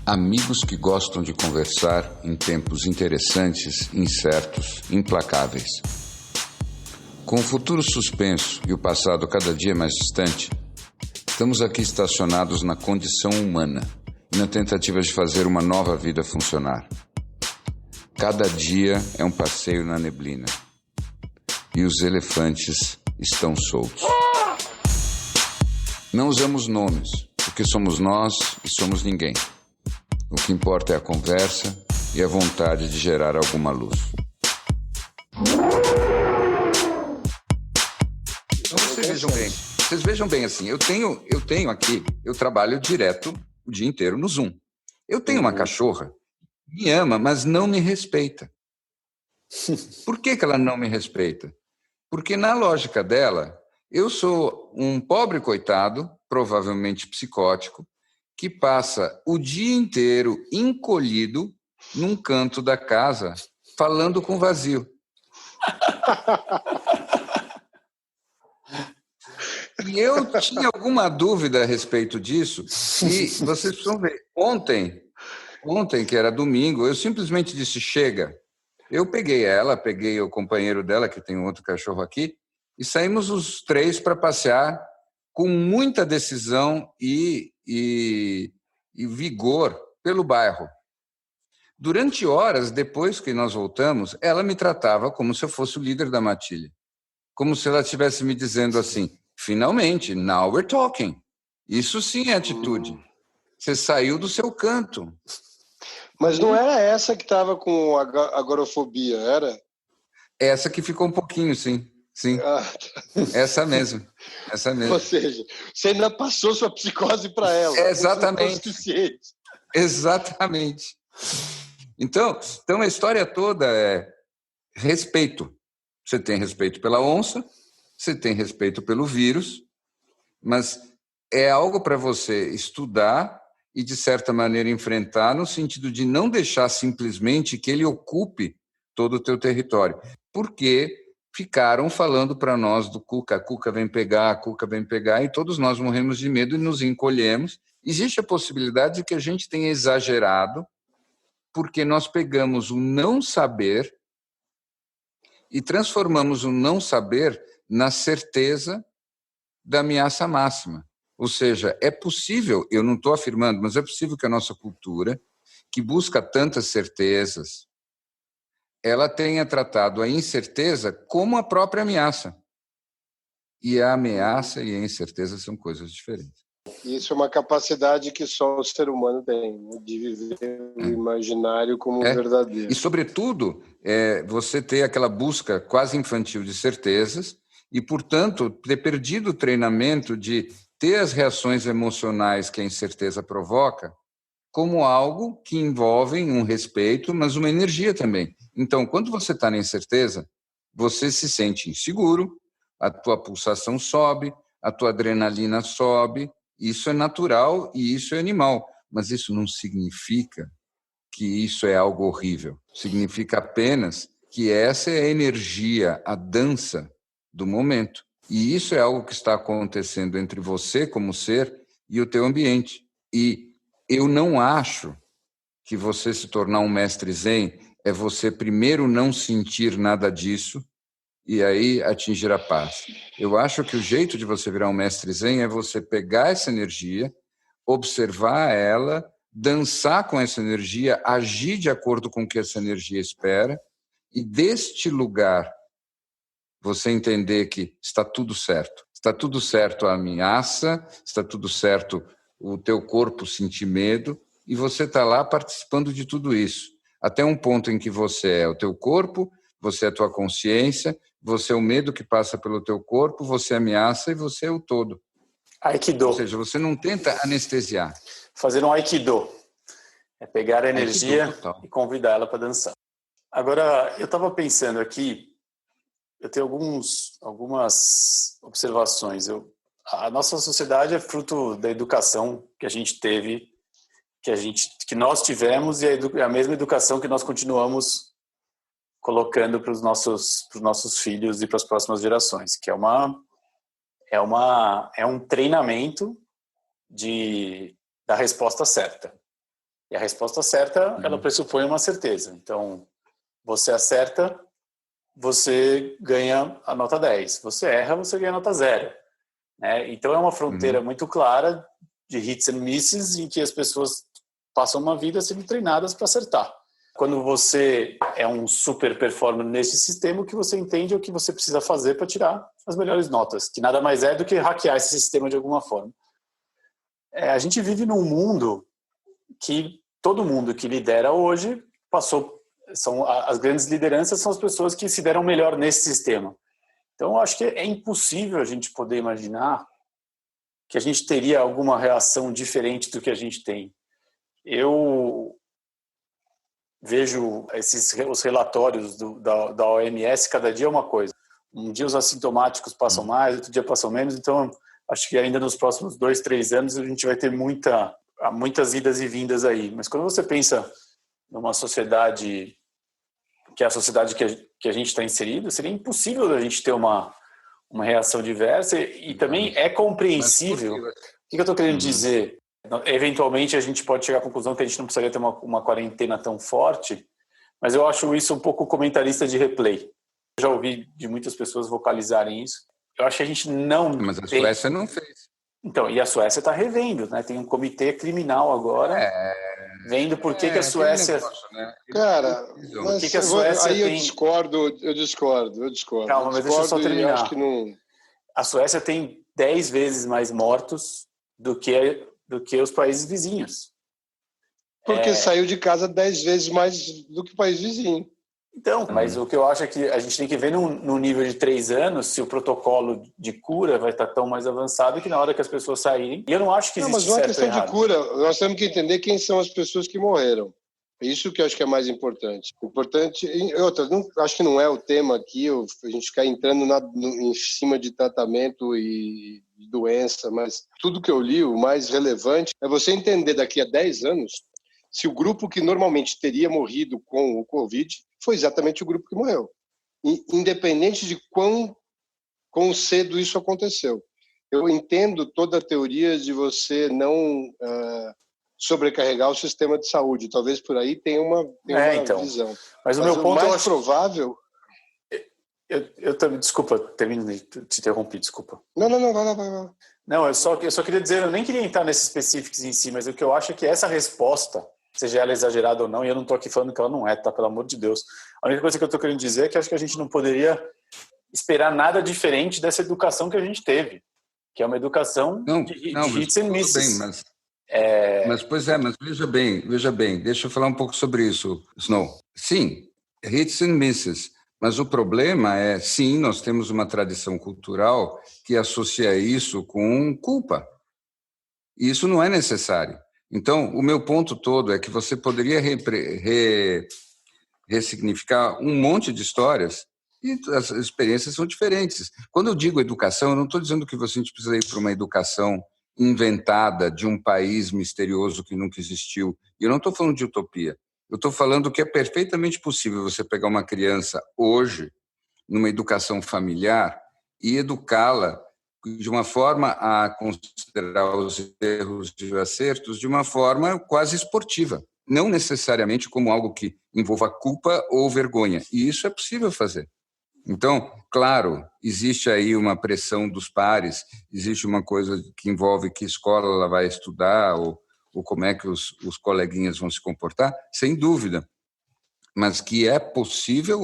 Amigos que gostam de conversar em tempos interessantes, incertos, implacáveis. Com o futuro suspenso e o passado cada dia mais distante, estamos aqui estacionados na condição humana e na tentativa de fazer uma nova vida funcionar. Cada dia é um passeio na neblina e os elefantes estão soltos. Não usamos nomes, porque somos nós e somos ninguém. O que importa é a conversa e a vontade de gerar alguma luz. Então vocês vejam bem assim, eu tenho aqui, eu trabalho direto o dia inteiro no Zoom. Eu tenho uma cachorra, me ama, mas não me respeita. Por que ela não me respeita? Porque na lógica dela, eu sou um pobre coitado, provavelmente psicótico, que passa o dia inteiro encolhido num canto da casa, falando com vazio. E eu tinha alguma dúvida a respeito disso, e vocês precisam ver. Ontem, que era domingo, eu simplesmente disse, chega. Eu peguei o companheiro dela, que tem um outro cachorro aqui, e saímos os três para passear com muita decisão e vigor pelo bairro. Durante horas, depois que nós voltamos, ela me tratava como se eu fosse o líder da matilha. Como se ela estivesse me dizendo assim, finalmente, now we're talking. Isso sim é atitude. Você saiu do seu canto. Mas não era essa que estava com agorafobia, era? Essa que ficou um pouquinho, sim. Sim, essa mesmo. Ou seja, você ainda passou sua psicose para ela. Exatamente. Exatamente. Então, a história toda é respeito. Você tem respeito pela onça, você tem respeito pelo vírus, mas é algo para você estudar e, de certa maneira, enfrentar no sentido de não deixar simplesmente que ele ocupe todo o teu território. Porque ficaram falando para nós do Cuca, a Cuca vem pegar, a Cuca vem pegar, e todos nós morremos de medo e nos encolhemos. Existe a possibilidade de que a gente tenha exagerado, porque nós pegamos o não saber e transformamos o não saber na certeza da ameaça máxima. Ou seja, é possível, eu não estou afirmando, mas é possível que a nossa cultura, que busca tantas certezas, ela tenha tratado a incerteza como a própria ameaça. E a ameaça e a incerteza são coisas diferentes. Isso é uma capacidade que só o ser humano tem, de viver o imaginário como verdadeiro. E, sobretudo, você ter aquela busca quase infantil de certezas e, portanto, ter perdido o treinamento de ter as reações emocionais que a incerteza provoca como algo que envolve um respeito, mas uma energia também. Então, quando você está na incerteza, você se sente inseguro, a tua pulsação sobe, a tua adrenalina sobe, isso é natural e isso é animal, mas isso não significa que isso é algo horrível. Significa apenas que essa é a energia, a dança do momento. E isso é algo que está acontecendo entre você como ser e o teu ambiente. E eu não acho que você se tornar um mestre zen é você primeiro não sentir nada disso e aí atingir a paz. Eu acho que o jeito de você virar um mestre zen é você pegar essa energia, observar ela, dançar com essa energia, agir de acordo com o que essa energia espera e deste lugar você entender que está tudo certo. Está tudo certo a ameaça, está tudo certo o teu corpo sentir medo, e você está lá participando de tudo isso. Até um ponto em que você é o teu corpo, você é a tua consciência, você é o medo que passa pelo teu corpo, você é a ameaça e você é o todo. Aikido. Ou seja, você não tenta anestesiar. Fazer um Aikido. É pegar a energia e convidar ela para dançar. Agora, eu estava pensando aqui, eu tenho algumas observações. A nossa sociedade é fruto da educação que a gente teve, que nós tivemos, e a mesma educação que nós continuamos colocando para os nossos filhos e para as próximas gerações, que é um treinamento da resposta certa. E a resposta certa, ela pressupõe uma certeza. Então, você acerta, você ganha a nota 10. Você erra, você ganha a nota 0. Né? Então, é uma fronteira muito clara de hits and misses, em que as pessoas passam uma vida sendo treinadas para acertar. Quando você é um super performer nesse sistema, o que você entende é o que você precisa fazer para tirar as melhores notas, que nada mais é do que hackear esse sistema de alguma forma. A gente vive num mundo que todo mundo que lidera hoje passou, as grandes lideranças são as pessoas que se deram melhor nesse sistema. Então, eu acho que é impossível a gente poder imaginar que a gente teria alguma reação diferente do que a gente tem. Eu vejo os relatórios da OMS, cada dia é uma coisa. Um dia os assintomáticos passam mais, outro dia passam menos, então acho que ainda nos próximos 2, 3 anos a gente vai ter muitas idas e vindas aí. Mas quando você pensa numa sociedade, que é a sociedade que a gente está inserido, seria impossível a gente ter uma reação diversa e também é compreensível. O que eu estou querendo dizer? Eventualmente a gente pode chegar à conclusão que a gente não precisaria ter uma quarentena tão forte, mas eu acho isso um pouco comentarista de replay. Eu já ouvi de muitas pessoas vocalizarem isso. Eu acho que a gente não... Mas a Suécia não fez. Então, e a Suécia está revendo, né? Tem um comitê criminal agora vendo por que a Suécia... Negócio, né? Cara, por que a Suécia aí tem... eu discordo. Calma, mas deixa eu só terminar. Acho que não... A Suécia tem 10 vezes mais mortos do que os países vizinhos. Porque saiu de casa 10 vezes mais do que o país vizinho. Então, mas o que eu acho é que a gente tem que ver no nível de 3 anos se o protocolo de cura vai estar tão mais avançado que na hora que as pessoas saírem. E eu não acho que existe certo. Mas não é questão de cura. Nós temos que entender quem são as pessoas que morreram. Isso que eu acho que é mais importante. Acho que não é o tema aqui, a gente ficar entrando em cima de tratamento e doença, mas tudo que eu li, o mais relevante é você entender daqui a 10 anos se o grupo que normalmente teria morrido com o Covid foi exatamente o grupo que morreu. Independente de quão cedo isso aconteceu. Eu entendo toda a teoria de você não sobrecarregar o sistema de saúde. Talvez por aí tenha uma visão. Mas o meu ponto mais provável... Eu também, desculpa, termino de te interromper, desculpa. Não, vai. Não, eu só queria dizer, eu nem queria entrar nesses específicos em si, mas o que eu acho é que essa resposta, seja ela exagerada ou não, e eu não estou aqui falando que ela não é, tá? Pelo amor de Deus. A única coisa que eu estou querendo dizer é que acho que a gente não poderia esperar nada diferente dessa educação que a gente teve, que é uma educação de hits and misses. Mas veja bem, deixa eu falar um pouco sobre isso, Snow. Sim, hits and misses. Mas o problema é, sim, nós temos uma tradição cultural que associa isso com culpa. E isso não é necessário. Então, o meu ponto todo é que você poderia ressignificar um monte de histórias e as experiências são diferentes. Quando eu digo educação, eu não estou dizendo que a gente precisa ir para uma educação inventada de um país misterioso que nunca existiu. E eu não estou falando de utopia. Eu estou falando que é perfeitamente possível você pegar uma criança hoje, numa educação familiar, e educá-la de uma forma a considerar os erros e os acertos de uma forma quase esportiva, não necessariamente como algo que envolva culpa ou vergonha. E isso é possível fazer. Então, claro, existe aí uma pressão dos pares, existe uma coisa que envolve que escola ela vai estudar ou como é que os coleguinhas vão se comportar, sem dúvida. Mas que é possível,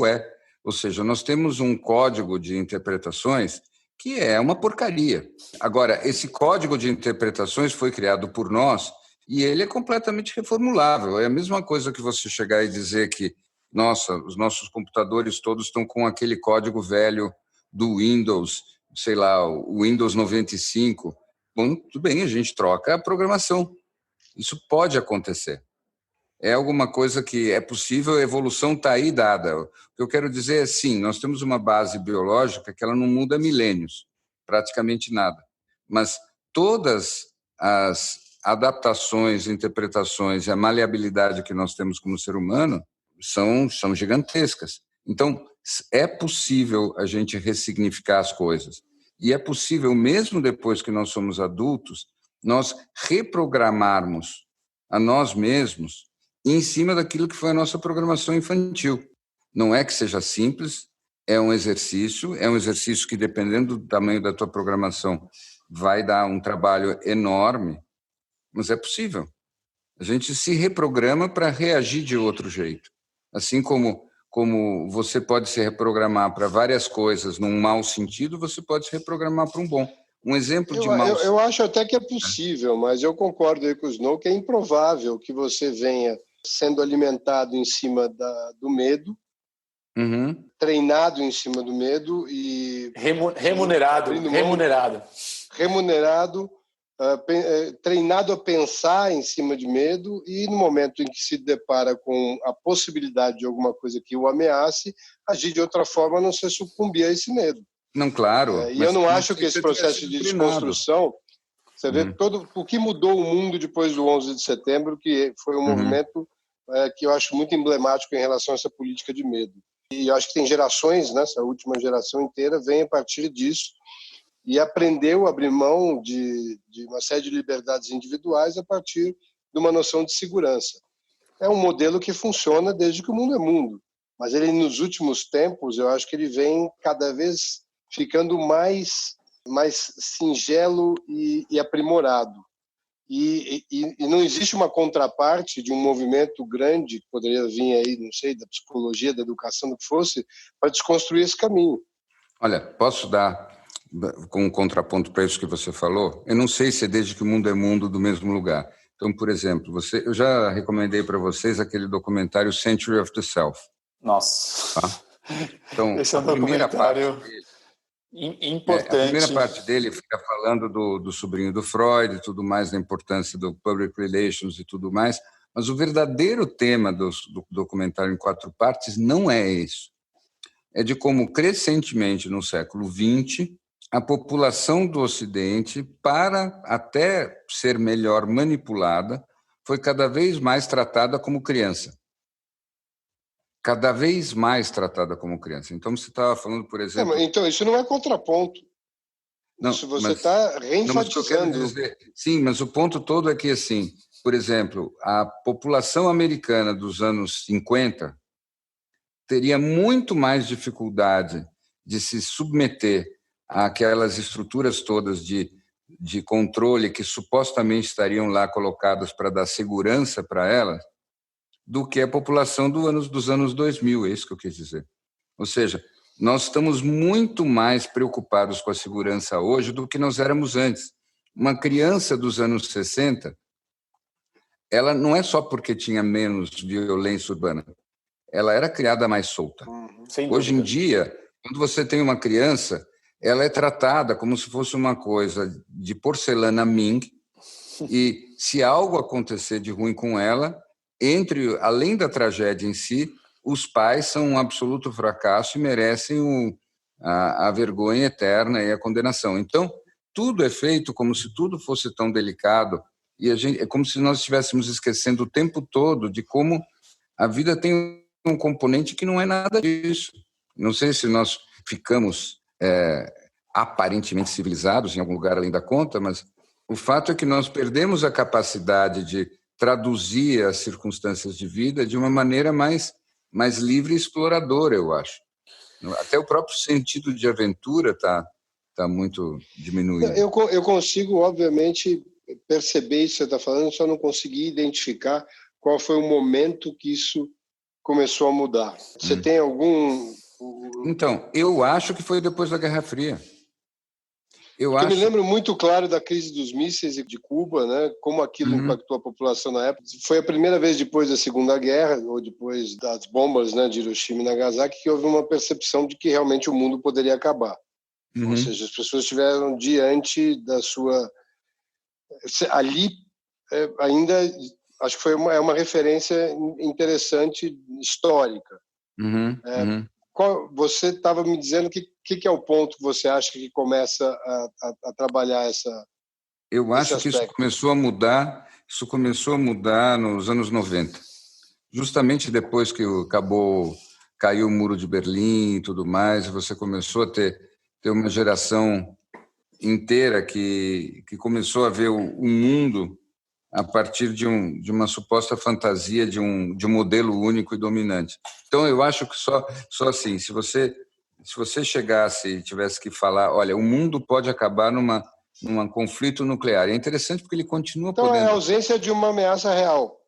Ou seja, nós temos um código de interpretações que é uma porcaria. Agora, esse código de interpretações foi criado por nós e ele é completamente reformulável. É a mesma coisa que você chegar e dizer que, nossa, os nossos computadores todos estão com aquele código velho do Windows, sei lá, o Windows 95. Bom, tudo bem, a gente troca a programação. Isso pode acontecer. É alguma coisa que é possível, a evolução está aí dada. O que eu quero dizer é, sim, nós temos uma base biológica que ela não muda há milênios, praticamente nada. Mas todas as adaptações, interpretações e a maleabilidade que nós temos como ser humano são gigantescas. Então, é possível a gente ressignificar as coisas. E é possível, mesmo depois que nós somos adultos, nós reprogramarmos a nós mesmos em cima daquilo que foi a nossa programação infantil. Não é que seja simples, é um exercício que, dependendo do tamanho da tua programação, vai dar um trabalho enorme, mas é possível. A gente se reprograma para reagir de outro jeito. Assim como você pode se reprogramar para várias coisas num mau sentido, você pode se reprogramar para um bom. Um exemplo de mau eu acho até que é possível, mas eu concordo aí com o Snow que é improvável que você venha sendo alimentado em cima do medo, treinado em cima do medo e remunerado, treinado a pensar em cima de medo, e no momento em que se depara com a possibilidade de alguma coisa que o ameace, agir de outra forma, a não ser sucumbir a esse medo. Não, claro. E eu não acho que esse processo de desconstrução, você vê todo o que mudou o mundo depois do 11 de setembro, que foi um movimento que eu acho muito emblemático em relação a essa política de medo. E eu acho que tem gerações, né, essa última geração inteira vem a partir disso e aprendeu a abrir mão de uma série de liberdades individuais a partir de uma noção de segurança. É um modelo que funciona desde que o mundo é mundo, mas ele, nos últimos tempos, eu acho que ele vem cada vez ficando mais singelo e aprimorado. E não existe uma contraparte de um movimento grande que poderia vir aí, não sei, da psicologia, da educação, do que fosse, para desconstruir esse caminho. Olha, posso dar com um contraponto para isso que você falou? Eu não sei se é desde que o mundo é mundo do mesmo lugar. Então, por exemplo, eu já recomendei para vocês aquele documentário Century of the Self. Nossa. Tá? Então, esse é um documentário importante. A primeira parte dele fica falando do sobrinho do Freud e tudo mais, da importância do public relations e tudo mais, mas o verdadeiro tema do documentário em 4 partes não é isso. É de como, crescentemente no século XX, a população do Ocidente, para até ser melhor manipulada, foi cada vez mais tratada como criança. Cada vez mais tratada como criança. Então, você estava falando, por exemplo... Então, isso não é contraponto. Não, isso você está reenfatizando. Sim, mas o ponto todo é que, assim, por exemplo, a população americana dos anos 50 teria muito mais dificuldade de se submeter àquelas estruturas todas de controle que supostamente estariam lá colocadas para dar segurança para elas, do que a população dos anos 2000, é isso que eu quis dizer. Ou seja, nós estamos muito mais preocupados com a segurança hoje do que nós éramos antes. Uma criança dos anos 60, ela não é só porque tinha menos violência urbana, ela era criada mais solta. Hoje em dia, quando você tem uma criança, ela é tratada como se fosse uma coisa de porcelana Ming, e se algo acontecer de ruim com ela, além da tragédia em si, os pais são um absoluto fracasso e merecem a vergonha eterna e a condenação. Então, tudo é feito como se tudo fosse tão delicado, e é como se nós estivéssemos esquecendo o tempo todo de como a vida tem um componente que não é nada disso. Não sei se nós ficamos aparentemente civilizados em algum lugar além da conta, mas o fato é que nós perdemos a capacidade de traduzir as circunstâncias de vida de uma maneira mais livre e exploradora, eu acho. Até o próprio sentido de aventura está muito diminuído. Eu consigo, obviamente, perceber isso que você está falando, só não consegui identificar qual foi o momento que isso começou a mudar. Você tem algum... Então, eu acho que foi depois da Guerra Fria. Eu me lembro muito claro da crise dos mísseis de Cuba, né? Como aquilo impactou a população na época. Foi a primeira vez depois da Segunda Guerra, ou depois das bombas, né, de Hiroshima e Nagasaki, que houve uma percepção de que realmente o mundo poderia acabar. Ou seja, as pessoas estiveram diante da sua... Ali, ainda, acho que foi uma referência interessante, histórica. Você estava me dizendo que é o ponto que você acha que começa a trabalhar essa... Eu acho que isso começou a mudar nos anos 90. Justamente depois que caiu o Muro de Berlim e tudo mais, você começou a ter uma geração inteira que começou a ver o mundo a partir de uma suposta fantasia de um modelo único e dominante. Então, eu acho que só assim, se você chegasse e tivesse que falar, olha, o mundo pode acabar num conflito nuclear. É interessante porque ele continua então, podendo... Então, é a ausência de uma ameaça real.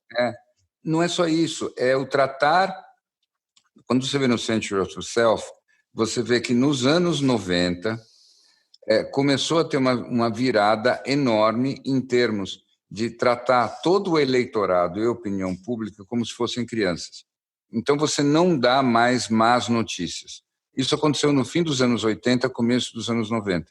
Não é só isso, é o tratar... Quando você vê no Century of Self, você vê que nos anos 90 começou a ter uma virada enorme em termos de tratar todo o eleitorado e a opinião pública como se fossem crianças. Então, você não dá mais más notícias. Isso aconteceu no fim dos anos 80, começo dos anos 90.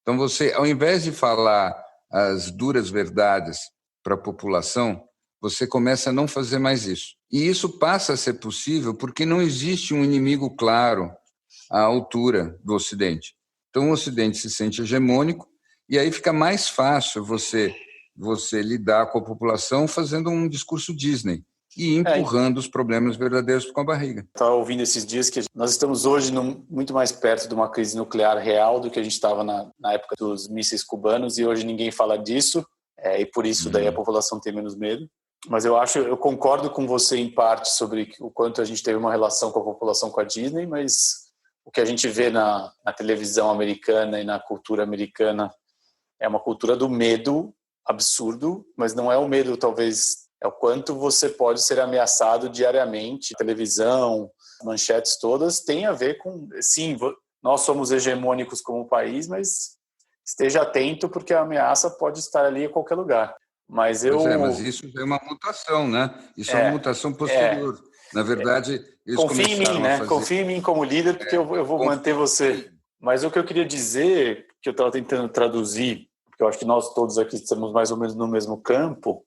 Então, você, ao invés de falar as duras verdades para a população, você começa a não fazer mais isso. E isso passa a ser possível porque não existe um inimigo claro à altura do Ocidente. Então, o Ocidente se sente hegemônico e aí fica mais fácil você lidar com a população fazendo um discurso Disney e empurrando os problemas verdadeiros com a barriga. Estava ouvindo esses dias que nós estamos hoje muito mais perto de uma crise nuclear real do que a gente estava na época dos mísseis cubanos, e hoje ninguém fala disso, e por isso daí a população tem menos medo. Mas eu concordo com você em parte sobre o quanto a gente teve uma relação com a população com a Disney, mas o que a gente vê na televisão americana e na cultura americana é uma cultura do medo absurdo, mas não é o medo, talvez, é o quanto você pode ser ameaçado diariamente. A televisão, manchetes todas, tem a ver com... Sim, nós somos hegemônicos como país, mas esteja atento porque a ameaça pode estar ali em qualquer lugar. Mas mas isso é uma mutação, né? Isso é uma mutação posterior. Na verdade, eles confia em mim, né? Fazer... Confia em mim como líder, porque eu vou manter você. Mas o que eu queria dizer, que eu estava tentando traduzir, porque eu acho que nós todos aqui estamos mais ou menos no mesmo campo,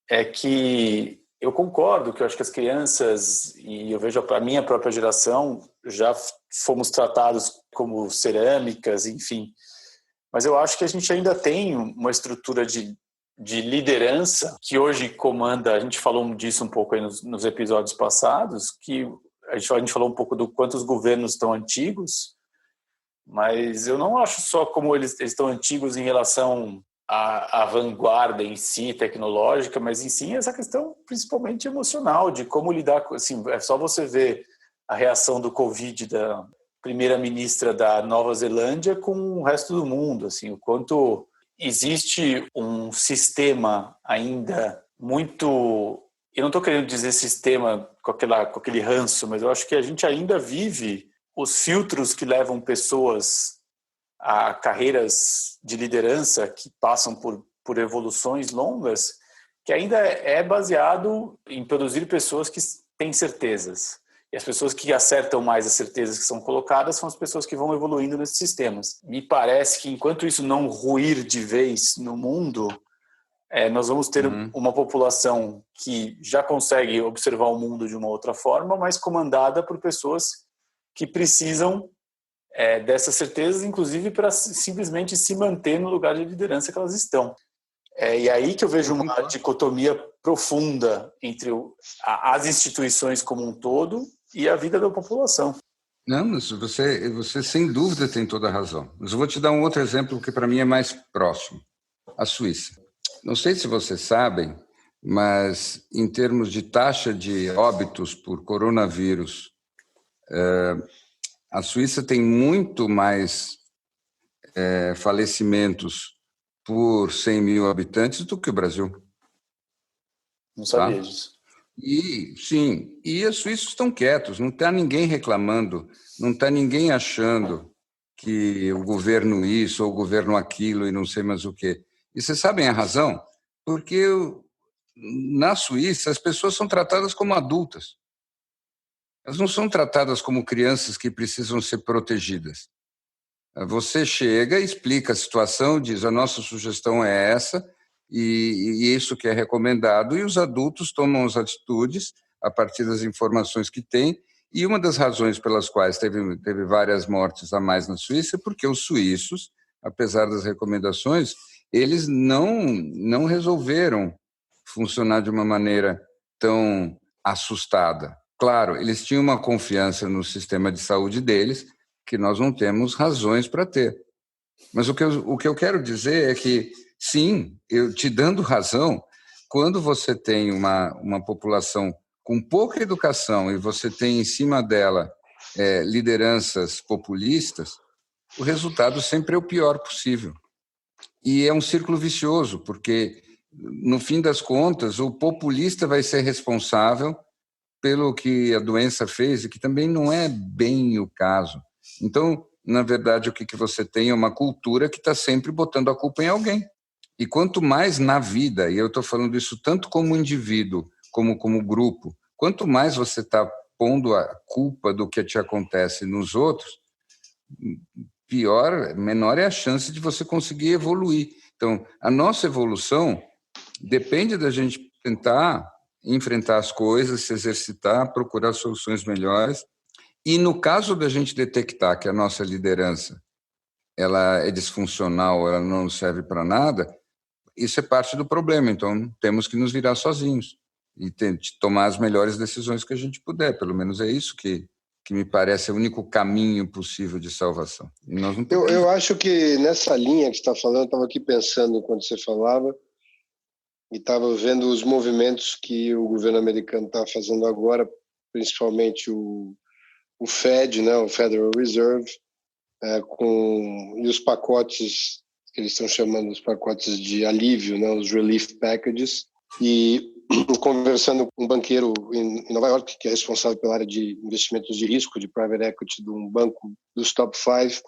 é que eu concordo que eu acho que as crianças, e eu vejo a minha própria geração, já fomos tratados como cerâmicas, enfim. Mas eu acho que a gente ainda tem uma estrutura de liderança que hoje comanda, a gente falou disso um pouco aí nos episódios passados, que a gente falou um pouco do quanto os governos estão antigos, mas eu não acho só como eles estão antigos em relação à vanguarda em si, tecnológica, mas em si essa questão principalmente emocional, de como lidar com... Assim, é só você ver a reação do Covid da primeira-ministra da Nova Zelândia com o resto do mundo, assim, o quanto existe um sistema ainda muito... Eu não estou querendo dizer sistema com aquele ranço, mas eu acho que a gente ainda vive os filtros que levam pessoas a carreiras de liderança que passam por evoluções longas, que ainda é baseado em produzir pessoas que têm certezas. E as pessoas que acertam mais as certezas que são colocadas são as pessoas que vão evoluindo nesses sistemas. Me parece que enquanto isso não ruir de vez no mundo, nós vamos ter uma população que já consegue observar o mundo de uma outra forma, mas comandada por pessoas que precisam dessas certezas, inclusive para simplesmente se manter no lugar de liderança que elas estão. E aí que eu vejo uma dicotomia profunda entre as instituições como um todo e a vida da população. Não, mas você sem dúvida tem toda a razão. Mas eu vou te dar um outro exemplo que para mim é mais próximo. A Suíça. Não sei se vocês sabem, mas em termos de taxa de óbitos por coronavírus, a Suíça tem muito mais falecimentos por 100 mil habitantes do que o Brasil. Não sabia disso. E os suíços estão quietos, não está ninguém reclamando, não está ninguém achando que o governo isso ou o governo aquilo e não sei mais o quê. E vocês sabem a razão? Porque na Suíça as pessoas são tratadas como adultas. Elas não são tratadas como crianças que precisam ser protegidas. Você chega, explica a situação, diz a nossa sugestão é essa e isso que é recomendado, e os adultos tomam as atitudes a partir das informações que têm. E uma das razões pelas quais teve várias mortes a mais na Suíça é porque os suíços, apesar das recomendações, eles não resolveram funcionar de uma maneira tão assustada. Claro, eles tinham uma confiança no sistema de saúde deles que nós não temos razões para ter. Mas o que eu quero dizer é que, sim, eu te dando razão, quando você tem uma população com pouca educação e você tem em cima dela lideranças populistas, o resultado sempre é o pior possível. E é um círculo vicioso, porque, no fim das contas, o populista vai ser responsável pelo que a doença fez, e que também não é bem o caso. Então, na verdade, o que você tem é uma cultura que está sempre botando a culpa em alguém. E quanto mais na vida, e eu estou falando isso tanto como indivíduo, como grupo, quanto mais você está pondo a culpa do que te acontece nos outros, menor é a chance de você conseguir evoluir. Então, a nossa evolução depende da gente tentar enfrentar as coisas, se exercitar, procurar soluções melhores. E no caso da gente detectar que a nossa liderança ela é disfuncional, ela não serve para nada, isso é parte do problema. Então, temos que nos virar sozinhos e tomar as melhores decisões que a gente puder. Pelo menos é isso que me parece o único caminho possível de salvação. E nós não podemos... eu acho que nessa linha que você está falando, eu estava aqui pensando enquanto você falava, e estava vendo os movimentos que o governo americano está fazendo agora, principalmente o Fed, né, o Federal Reserve, e os pacotes que eles estão chamando os pacotes de alívio, né, os relief packages, e conversando com um banqueiro em Nova York, que é responsável pela área de investimentos de risco, de private equity, de um banco dos top 5,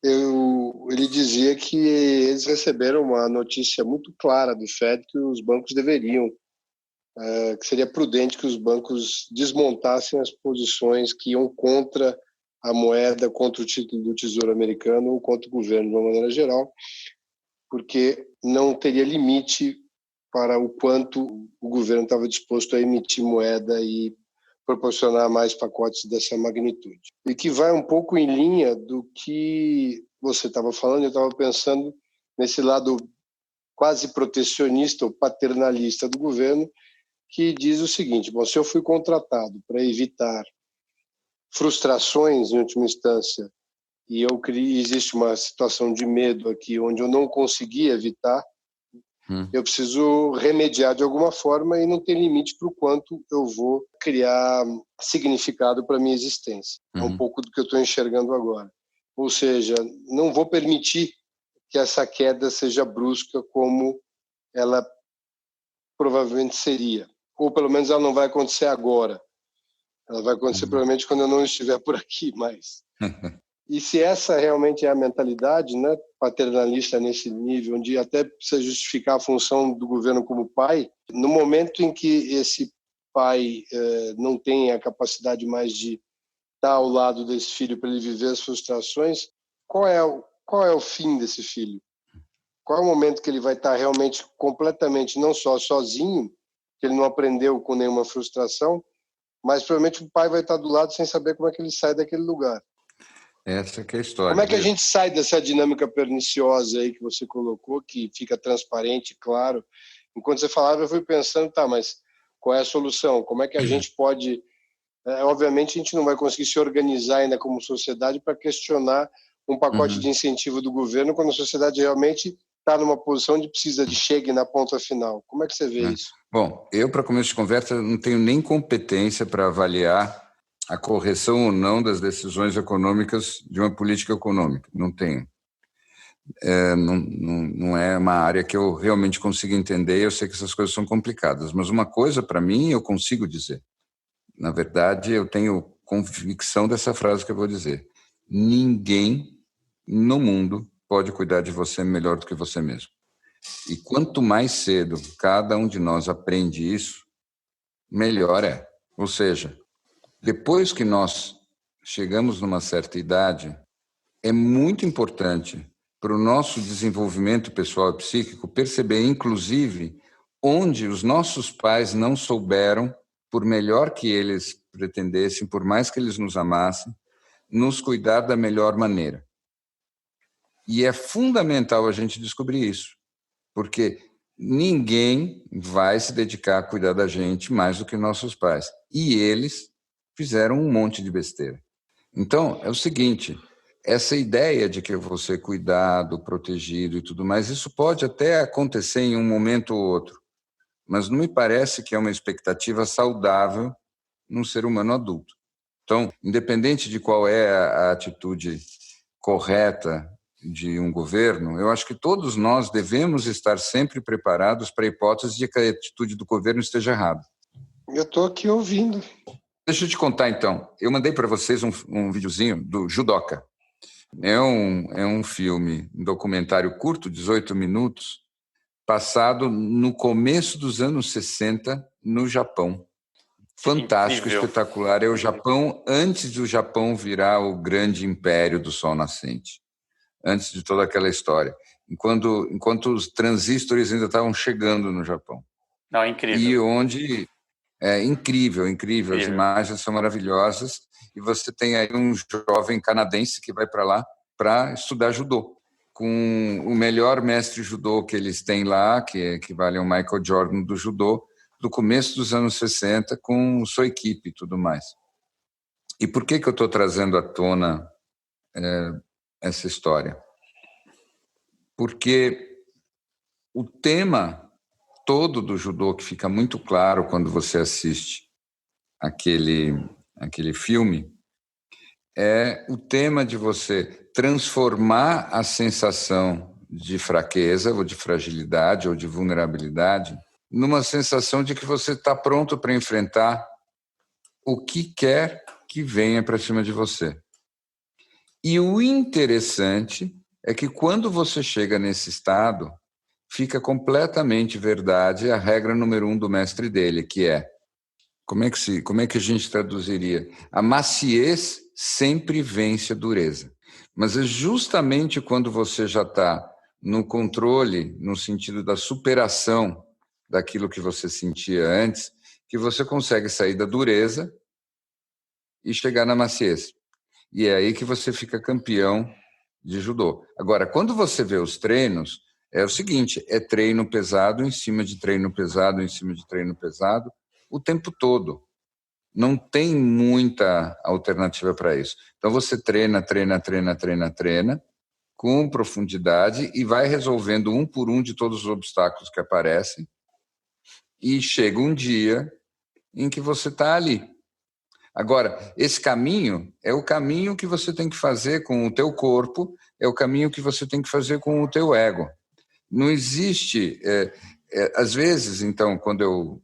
ele dizia que eles receberam uma notícia muito clara do Fed que os bancos deveriam, que seria prudente que os bancos desmontassem as posições que iam contra a moeda, contra o título do Tesouro Americano ou contra o governo de uma maneira geral, porque não teria limite para o quanto o governo estava disposto a emitir moeda e proporcionar mais pacotes dessa magnitude. E que vai um pouco em linha do que você estava falando, eu estava pensando nesse lado quase protecionista ou paternalista do governo, que diz o seguinte: bom, se eu fui contratado para evitar frustrações, em última instância, e existe uma situação de medo aqui onde eu não consegui evitar, eu preciso remediar de alguma forma e não tem limite para o quanto eu vou criar significado para a minha existência. É um pouco do que eu estou enxergando agora. Ou seja, não vou permitir que essa queda seja brusca como ela provavelmente seria. Ou pelo menos ela não vai acontecer agora. Ela vai acontecer provavelmente quando eu não estiver por aqui mais. E se essa realmente é a mentalidade, né, paternalista nesse nível, onde até precisa justificar a função do governo como pai, no momento em que esse pai não tem a capacidade mais de estar ao lado desse filho para ele viver as frustrações, qual é o fim desse filho? Qual é o momento que ele vai estar realmente completamente, não só sozinho, que ele não aprendeu com nenhuma frustração, mas provavelmente o pai vai estar do lado sem saber como é que ele sai daquele lugar. Essa que é a história. Como é que a gente sai dessa dinâmica perniciosa aí que você colocou, que fica transparente, claro? Enquanto você falava, eu fui pensando, tá, mas qual é a solução? Como é que a gente pode... obviamente, a gente não vai conseguir se organizar ainda como sociedade para questionar um pacote de incentivo do governo quando a sociedade realmente está numa posição de precisa de chegue na ponta final. Como é que você vê isso? Bom, eu, para começo de conversa, não tenho nem competência para avaliar a correção ou não das decisões econômicas de uma política econômica. Não tenho. Não é uma área que eu realmente consigo entender. Eu sei que essas coisas são complicadas, mas uma coisa, para mim, eu consigo dizer. Na verdade, eu tenho convicção dessa frase que eu vou dizer. Ninguém no mundo pode cuidar de você melhor do que você mesmo. E quanto mais cedo cada um de nós aprende isso, melhor é. Ou seja, depois que nós chegamos numa certa idade, é muito importante para o nosso desenvolvimento pessoal e psíquico perceber, inclusive, onde os nossos pais não souberam, por melhor que eles pretendessem, por mais que eles nos amassem, nos cuidar da melhor maneira. E é fundamental a gente descobrir isso, porque ninguém vai se dedicar a cuidar da gente mais do que nossos pais. E eles fizeram um monte de besteira. Então, é o seguinte, essa ideia de que eu vou ser cuidado, protegido e tudo mais, isso pode até acontecer em um momento ou outro, mas não me parece que é uma expectativa saudável num ser humano adulto. Então, independente de qual é a atitude correta de um governo, eu acho que todos nós devemos estar sempre preparados para a hipótese de que a atitude do governo esteja errada. Eu estou aqui ouvindo. Deixa eu te contar, então. Eu mandei para vocês um videozinho do Judoca. É um filme, um documentário curto, 18 minutos, passado no começo dos anos 60, no Japão. Fantástico, incrível. Espetacular. É o Japão antes do Japão virar o grande império do Sol Nascente. Antes de toda aquela história. Enquanto os transistores ainda estavam chegando no Japão. Não, incrível. E onde... É incrível. As imagens são maravilhosas. E você tem aí um jovem canadense que vai para lá para estudar judô, com o melhor mestre judô que eles têm lá, que equivale ao Michael Jordan do judô, do começo dos anos 60, com sua equipe e tudo mais. E por que eu estou trazendo à tona essa história? Porque o tema todo do judô, que fica muito claro quando você assiste aquele filme, é o tema de você transformar a sensação de fraqueza, ou de fragilidade, ou de vulnerabilidade, numa sensação de que você está pronto para enfrentar o que quer que venha para cima de você. E o interessante é que quando você chega nesse estado, fica completamente verdade a regra número 1 do mestre dele, que é, como é que a gente traduziria? A maciez sempre vence a dureza. Mas é justamente quando você já está no controle, no sentido da superação daquilo que você sentia antes, que você consegue sair da dureza e chegar na maciez. E é aí que você fica campeão de judô. Agora, quando você vê os treinos, é o seguinte, é treino pesado em cima de treino pesado, em cima de treino pesado, o tempo todo. Não tem muita alternativa para isso. Então, você treina, com profundidade e vai resolvendo um por um de todos os obstáculos que aparecem e chega um dia em que você está ali. Agora, esse caminho é o caminho que você tem que fazer com o teu corpo, é o caminho que você tem que fazer com o teu ego. Não existe... às vezes, então, quando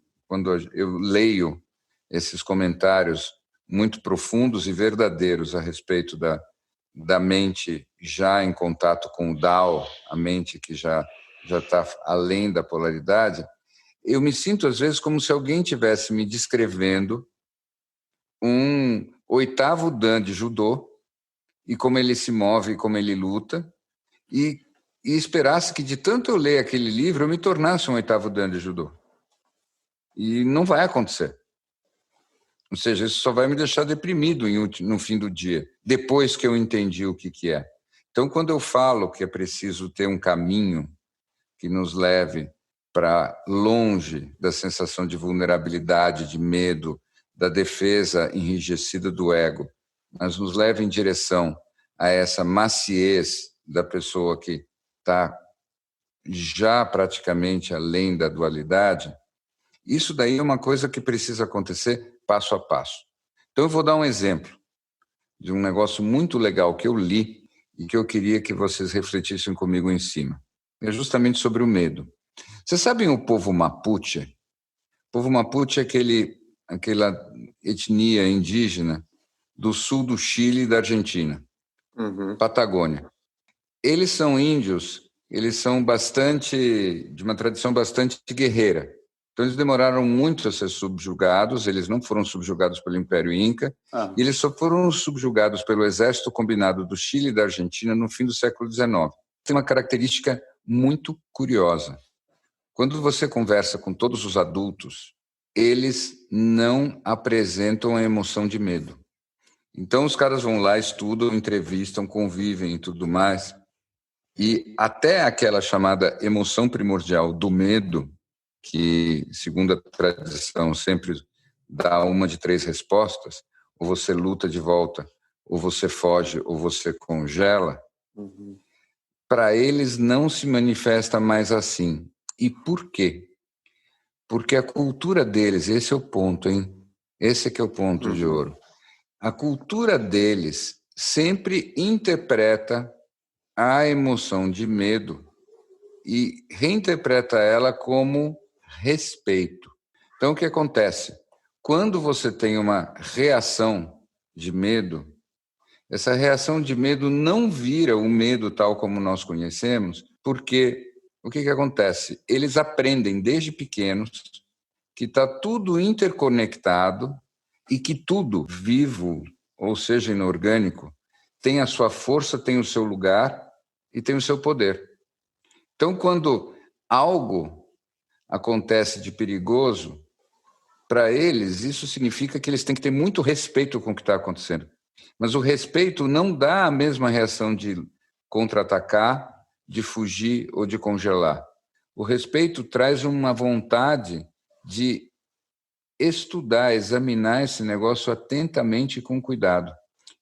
eu leio esses comentários muito profundos e verdadeiros a respeito da mente já em contato com o Tao, a mente que já está além da polaridade, eu me sinto, às vezes, como se alguém estivesse me descrevendo um 8º Dan de judô e como ele se move, como ele luta, e esperasse que, de tanto eu ler aquele livro, eu me tornasse um 8º Dan de judô. E não vai acontecer. Ou seja, isso só vai me deixar deprimido no fim do dia, depois que eu entendi o que é. Então, quando eu falo que é preciso ter um caminho que nos leve para longe da sensação de vulnerabilidade, de medo, da defesa enrijecida do ego, mas nos leve em direção a essa maciez da pessoa que está já praticamente além da dualidade, isso daí é uma coisa que precisa acontecer passo a passo. Então, eu vou dar um exemplo de um negócio muito legal que eu li e que eu queria que vocês refletissem comigo em cima. É justamente sobre o medo. Vocês sabem o povo Mapuche? O povo Mapuche é aquela etnia indígena do sul do Chile e da Argentina, Patagônia. Eles são índios, eles são de uma tradição bastante guerreira. Então, eles demoraram muito a ser subjugados, eles não foram subjugados pelo Império Inca, e eles só foram subjugados pelo Exército Combinado do Chile e da Argentina no fim do século XIX. Tem uma característica muito curiosa. Quando você conversa com todos os adultos, eles não apresentam a emoção de medo. Então, os caras vão lá, estudam, entrevistam, convivem e tudo mais, e até aquela chamada emoção primordial do medo, que, segundo a tradição, sempre dá uma de 3 respostas, ou você luta de volta, ou você foge, ou você congela, para eles não se manifesta mais assim. E por quê? Porque a cultura deles, esse é o ponto, hein? Esse é que é o ponto de ouro. A cultura deles sempre interpreta a emoção de medo e reinterpreta ela como respeito. Então, o que acontece? Quando você tem uma reação de medo, essa reação de medo não vira o medo tal como nós conhecemos, porque o que acontece? Eles aprendem desde pequenos que está tudo interconectado e que tudo vivo, ou seja, inorgânico, tem a sua força, tem o seu lugar e tem o seu poder. Então, quando algo acontece de perigoso, para eles, isso significa que eles têm que ter muito respeito com o que está acontecendo. Mas o respeito não dá a mesma reação de contra-atacar, de fugir ou de congelar. O respeito traz uma vontade de estudar, examinar esse negócio atentamente e com cuidado.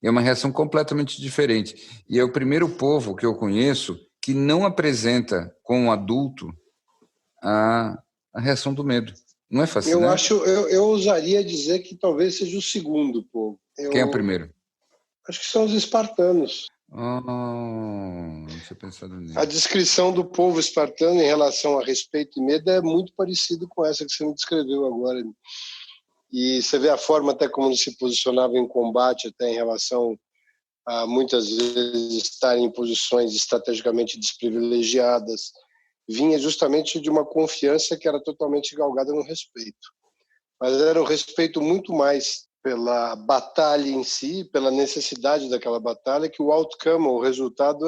É uma reação completamente diferente. E é o primeiro povo que eu conheço que não apresenta com o adulto a reação do medo. Não é fascinante? Eu ousaria dizer que talvez seja o segundo povo. Quem é o primeiro? Acho que são os espartanos. Não tinha pensado nisso. A descrição do povo espartano em relação a respeito e medo é muito parecido com essa que você me descreveu agora. E você vê a forma até como eles se posicionavam em combate, até em relação a muitas vezes estarem em posições estrategicamente desprivilegiadas, vinha justamente de uma confiança que era totalmente galgada no respeito. Mas era um respeito muito mais pela batalha em si, pela necessidade daquela batalha, que o outcome, o resultado,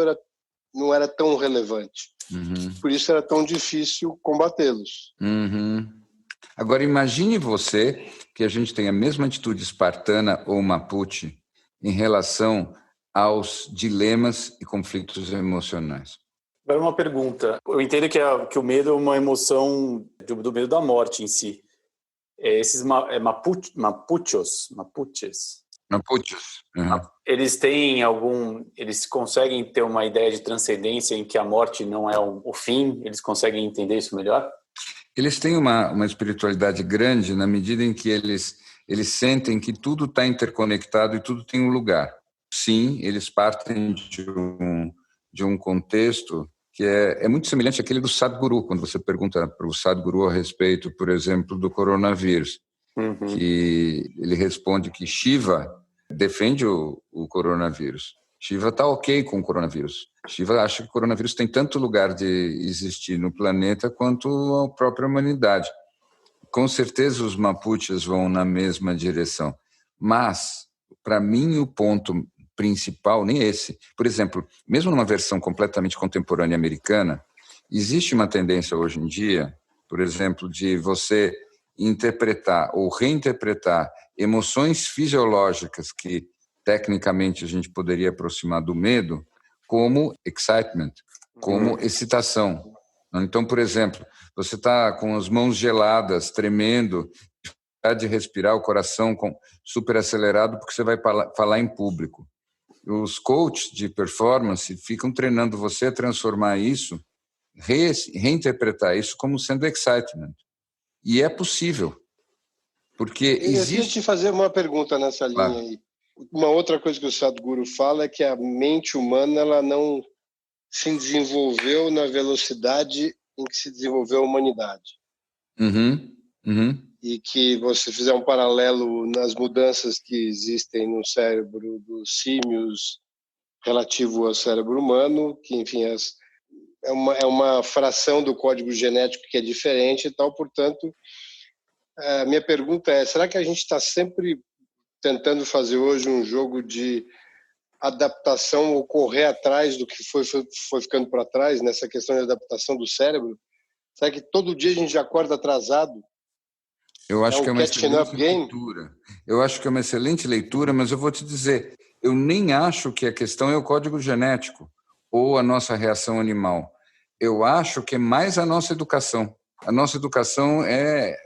não era tão relevante. Por isso era tão difícil combatê-los. Agora, imagine você que a gente tem a mesma atitude espartana ou mapuche em relação aos dilemas e conflitos emocionais. Agora uma pergunta. Eu entendo que o medo é uma emoção do medo da morte em si. Esses mapuches. Uhum. Eles conseguem ter uma ideia de transcendência em que a morte não é o fim? Eles conseguem entender isso melhor? Eles têm uma espiritualidade grande na medida em que eles sentem que tudo está interconectado e tudo tem um lugar. Sim, eles partem de um contexto que é muito semelhante àquele do Sadhguru, quando você pergunta para o Sadhguru a respeito, por exemplo, do coronavírus, que ele responde que Shiva defende o coronavírus. Shiva está ok com o coronavírus. Shiva acha que o coronavírus tem tanto lugar de existir no planeta quanto a própria humanidade. Com certeza os mapuches vão na mesma direção. Mas, para mim, o ponto principal nem esse. Por exemplo, mesmo numa versão completamente contemporânea americana, existe uma tendência hoje em dia, por exemplo, de você interpretar ou reinterpretar emoções fisiológicas que tecnicamente a gente poderia aproximar do medo como excitement, como excitação. Então, por exemplo, você está com as mãos geladas, tremendo, de respirar, o coração super acelerado porque você vai falar em público. Os coaches de performance ficam treinando você a transformar isso, reinterpretar isso como sendo excitement. E é possível, porque existe... Eu queria te fazer uma pergunta nessa linha aí. Uma outra coisa que o Sadhguru fala é que a mente humana ela não se desenvolveu na velocidade em que se desenvolveu a humanidade. E que você fizer um paralelo nas mudanças que existem no cérebro dos símios relativo ao cérebro humano, que, enfim, é uma fração do código genético que é diferente e tal, portanto, a minha pergunta é, será que a gente está sempre tentando fazer hoje um jogo de adaptação ou correr atrás do que foi ficando para trás nessa questão de adaptação do cérebro? Será que todo dia a gente acorda atrasado? Eu acho que é uma excelente leitura. Eu acho que é uma excelente leitura, mas eu vou te dizer, eu nem acho que a questão é o código genético ou a nossa reação animal. Eu acho que é mais a nossa educação. A nossa educação é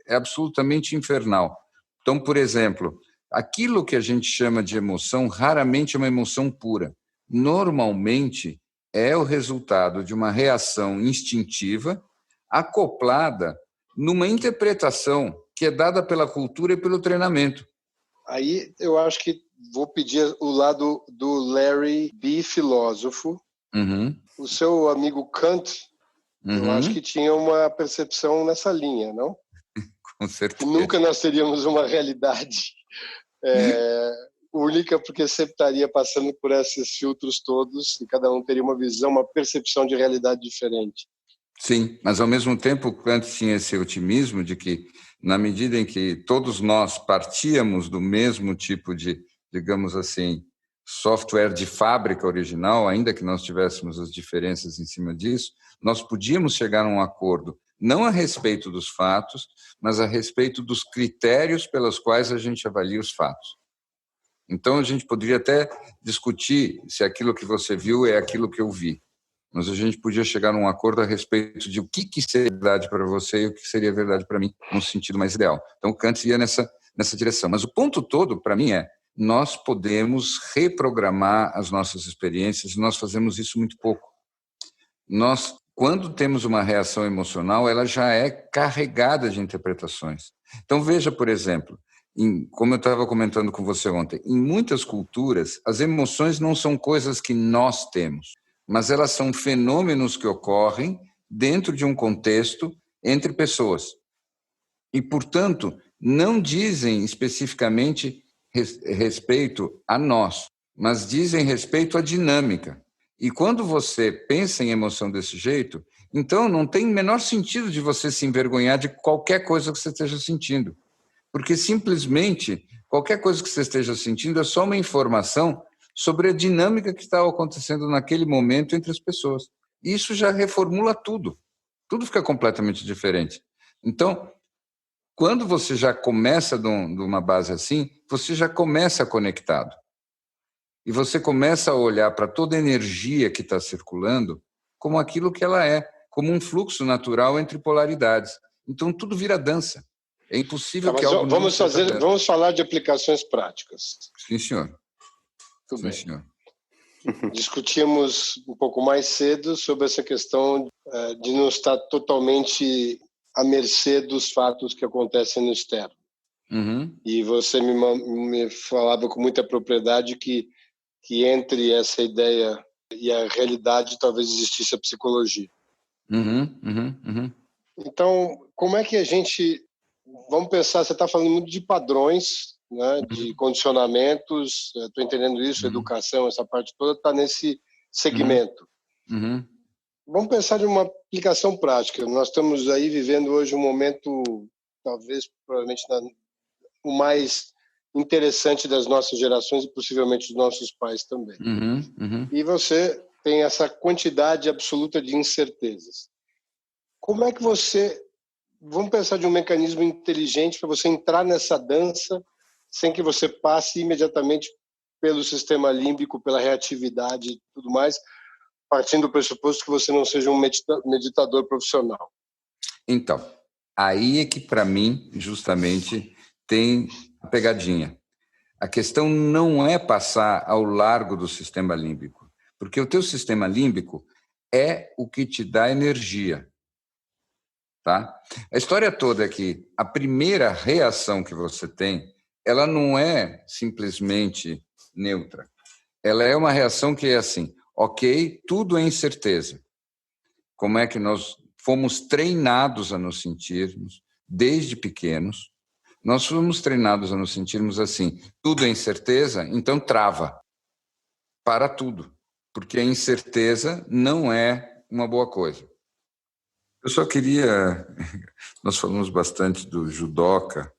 absolutamente infernal. Então, por exemplo, aquilo que a gente chama de emoção raramente é uma emoção pura. Normalmente é o resultado de uma reação instintiva acoplada numa interpretação que é dada pela cultura e pelo treinamento. Aí eu acho que vou pedir o lado do Larry B., filósofo. O seu amigo Kant, eu acho que tinha uma percepção nessa linha, não? Com certeza. Que nunca nós teríamos uma realidade única, porque sempre estaria passando por esses filtros todos e cada um teria uma visão, uma percepção de realidade diferente. Sim, mas ao mesmo tempo Kant tinha esse otimismo de que, na medida em que todos nós partíamos do mesmo tipo de, digamos assim, software de fábrica original, ainda que nós tivéssemos as diferenças em cima disso, nós podíamos chegar a um acordo, não a respeito dos fatos, mas a respeito dos critérios pelos quais a gente avalia os fatos. Então, a gente poderia até discutir se aquilo que você viu é aquilo que eu vi, mas a gente podia chegar a um acordo a respeito de o que seria verdade para você e o que seria verdade para mim, num sentido mais ideal. Então, Kant ia nessa direção. Mas o ponto todo, para mim, nós podemos reprogramar as nossas experiências e nós fazemos isso muito pouco. Nós, quando temos uma reação emocional, ela já é carregada de interpretações. Então, veja, por exemplo, como eu estava comentando com você ontem, em muitas culturas, as emoções não são coisas que nós temos, mas elas são fenômenos que ocorrem dentro de um contexto entre pessoas. E, portanto, não dizem especificamente respeito a nós, mas dizem respeito à dinâmica. E quando você pensa em emoção desse jeito, então não tem o menor sentido de você se envergonhar de qualquer coisa que você esteja sentindo. Porque simplesmente qualquer coisa que você esteja sentindo é só uma informação sobre a dinâmica que está acontecendo naquele momento entre as pessoas. E isso já reformula tudo. Tudo fica completamente diferente. Então, quando você já começa de uma base assim, você já começa conectado. E você começa a olhar para toda a energia que está circulando como aquilo que ela é, como um fluxo natural entre polaridades. Então, tudo vira dança. É impossível que algo não seja dança. Vamos falar de aplicações práticas. Sim, senhor. Tudo bem. Senhor. Discutimos um pouco mais cedo sobre essa questão de não estar totalmente à mercê dos fatos que acontecem no externo. E você me falava com muita propriedade que entre essa ideia e a realidade talvez existisse a psicologia. Então, como é que a gente... Vamos pensar, você está falando muito de padrões, né, de condicionamentos, estou entendendo isso, educação, essa parte toda está nesse segmento. Vamos pensar de uma aplicação prática. Nós estamos aí vivendo hoje um momento, talvez, provavelmente, o mais interessante das nossas gerações e possivelmente dos nossos pais também. E você tem essa quantidade absoluta de incertezas. Como é que você... Vamos pensar de um mecanismo inteligente para você entrar nessa dança sem que você passe imediatamente pelo sistema límbico, pela reatividade e tudo mais, partindo do pressuposto que você não seja um meditador profissional. Então, aí é que, para mim, justamente, tem a pegadinha. A questão não é passar ao largo do sistema límbico, porque o teu sistema límbico é o que te dá energia. Tá? A história toda é que a primeira reação que você tem, ela não é simplesmente neutra. Ela é uma reação que é assim, ok, tudo é incerteza. Como é que nós fomos treinados a nos sentirmos desde pequenos? Nós fomos treinados a nos sentirmos assim, tudo é incerteza, então trava. Para tudo. Porque a incerteza não é uma boa coisa. Eu só queria... Nós falamos bastante do judoca.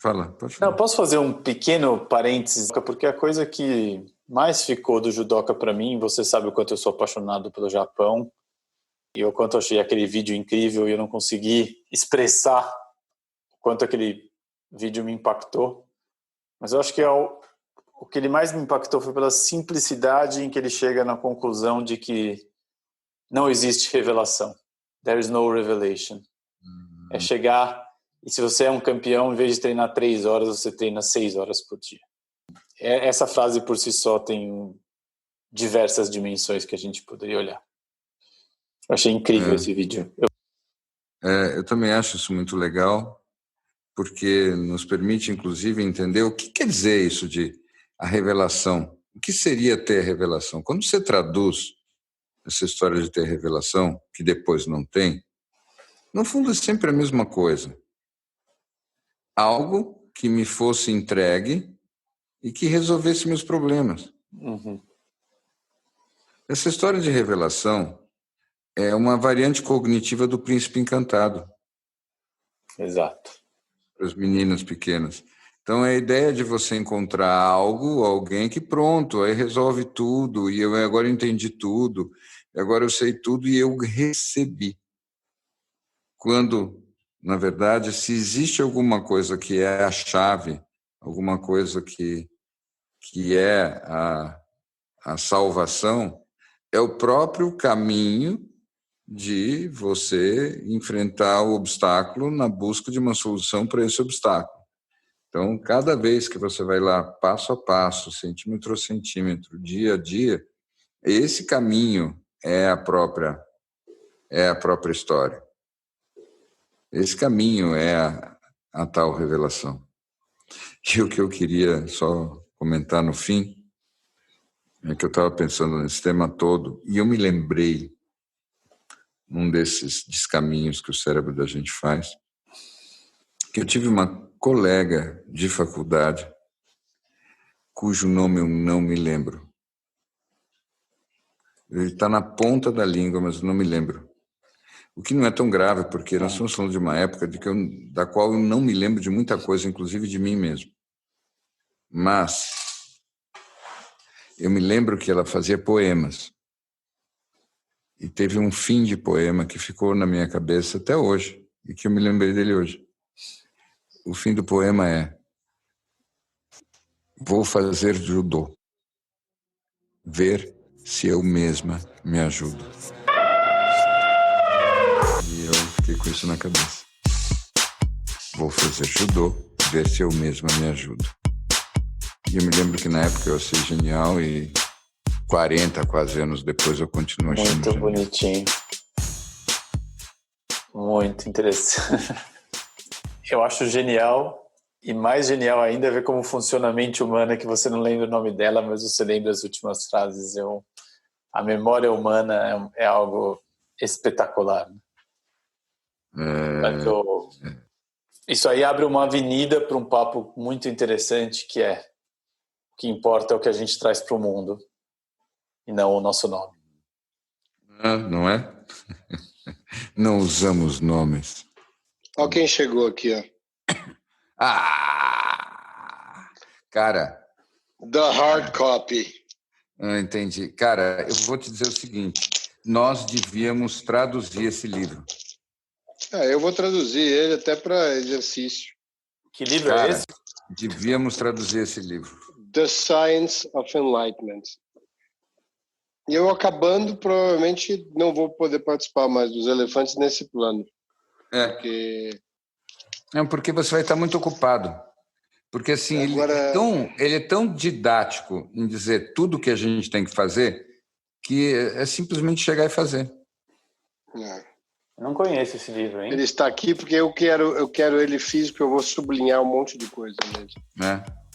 Pode falar. Não, posso fazer um pequeno parênteses? Porque a coisa que mais ficou do judoca para mim, você sabe o quanto eu sou apaixonado pelo Japão, e o quanto eu achei aquele vídeo incrível e eu não consegui expressar o quanto aquele vídeo me impactou. Mas eu acho que o que ele mais me impactou foi pela simplicidade em que ele chega na conclusão de que não existe revelação. There is no revelation. É chegar, e se você é um campeão, em vez de treinar 3 horas, você treina 6 horas por dia. Essa frase por si só tem diversas dimensões que a gente poderia olhar. Eu achei incrível esse vídeo. Eu também acho isso muito legal, porque nos permite, inclusive, entender o que quer dizer isso de a revelação. O que seria ter revelação? Quando você traduz essa história de ter revelação, que depois não tem, no fundo é sempre a mesma coisa. Algo que me fosse entregue e que resolvesse meus problemas. Uhum. Essa história de revelação é uma variante cognitiva do Príncipe Encantado. Exato. Para as meninas pequenas. Então, é a ideia de você encontrar algo, alguém que pronto, aí resolve tudo, e eu agora entendi tudo, agora eu sei tudo e eu recebi. Quando, na verdade, se existe alguma coisa que é a chave, alguma coisa que é a salvação, é o próprio caminho de você enfrentar o obstáculo na busca de uma solução para esse obstáculo. Então, cada vez que você vai lá, passo a passo, centímetro a centímetro, dia a dia, esse caminho é a própria história. Esse caminho é a tal revelação. E o que eu queria só comentar no fim é que eu estava pensando nesse tema todo e eu me lembrei num desses descaminhos que o cérebro da gente faz, que eu tive uma colega de faculdade cujo nome eu não me lembro. Ele está na ponta da língua, mas eu não me lembro. O que não é tão grave, porque nós estamos falando de uma época da qual eu não me lembro de muita coisa, inclusive de mim mesmo. Mas eu me lembro que ela fazia poemas. E teve um fim de poema que ficou na minha cabeça até hoje, e que eu me lembrei dele hoje. O fim do poema é: vou fazer judô, ver se eu mesma me ajudo. E eu fiquei com isso na cabeça. Vou fazer judô, ver se eu mesma me ajudo. E eu me lembro que na época eu achei genial e 40 quase anos depois eu continuo achando muito genial. Bonitinho. Muito interessante. Eu acho genial, e mais genial ainda é ver como funciona a mente humana, que você não lembra o nome dela, mas você lembra as últimas frases. A memória humana é algo espetacular. Isso aí abre uma avenida para um papo muito interessante, que é: o que importa é o que a gente traz para o mundo, e não o nosso nome. Não é? Não usamos nomes. Olha quem chegou aqui, ó. Cara. The hard copy. Entendi. Cara, eu vou te dizer o seguinte: nós devíamos traduzir esse livro. Eu vou traduzir ele até para exercício. Que livro é esse? Devíamos traduzir esse livro. The Science of Enlightenment. E eu acabando, provavelmente não vou poder participar mais dos elefantes nesse plano. Porque você vai estar muito ocupado. Porque assim, ele é tão didático em dizer tudo o que a gente tem que fazer, que é simplesmente chegar e fazer. Eu não conheço esse livro, hein? Ele está aqui porque eu quero ele físico, eu vou sublinhar um monte de coisa mesmo.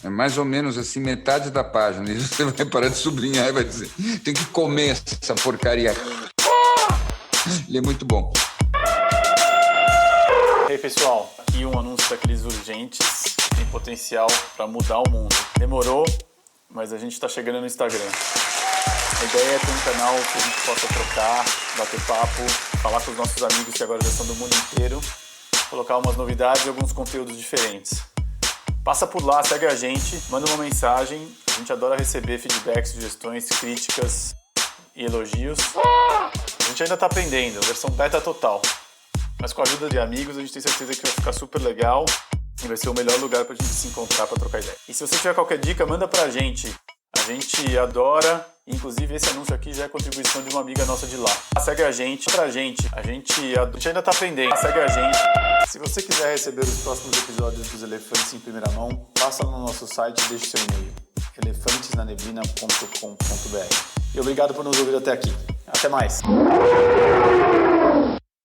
É mais ou menos assim, metade da página. E você vai parar de sublinhar e vai dizer: tem que comer essa porcaria. Ele é muito bom. E aí, pessoal, aqui um anúncio daqueles urgentes, que tem potencial para mudar o mundo. Demorou, mas a gente está chegando no Instagram. A ideia é ter um canal que a gente possa trocar, bater papo, falar com os nossos amigos que agora já estão do mundo inteiro, colocar umas novidades e alguns conteúdos diferentes. Passa por lá, segue a gente, manda uma mensagem. A gente adora receber feedbacks, sugestões, críticas e elogios. A gente ainda está aprendendo, versão beta total. Mas com a ajuda de amigos, a gente tem certeza que vai ficar super legal e vai ser o melhor lugar pra gente se encontrar para trocar ideia. E se você tiver qualquer dica, manda pra gente. A gente adora, inclusive esse anúncio aqui já é contribuição de uma amiga nossa de lá. Segue a gente, a gente ainda tá aprendendo. Segue a gente. Se você quiser receber os próximos episódios dos Elefantes em primeira mão, passa no nosso site e deixe seu e-mail: elefantesnaneblina.com.br. E obrigado por nos ouvir até aqui. Até mais.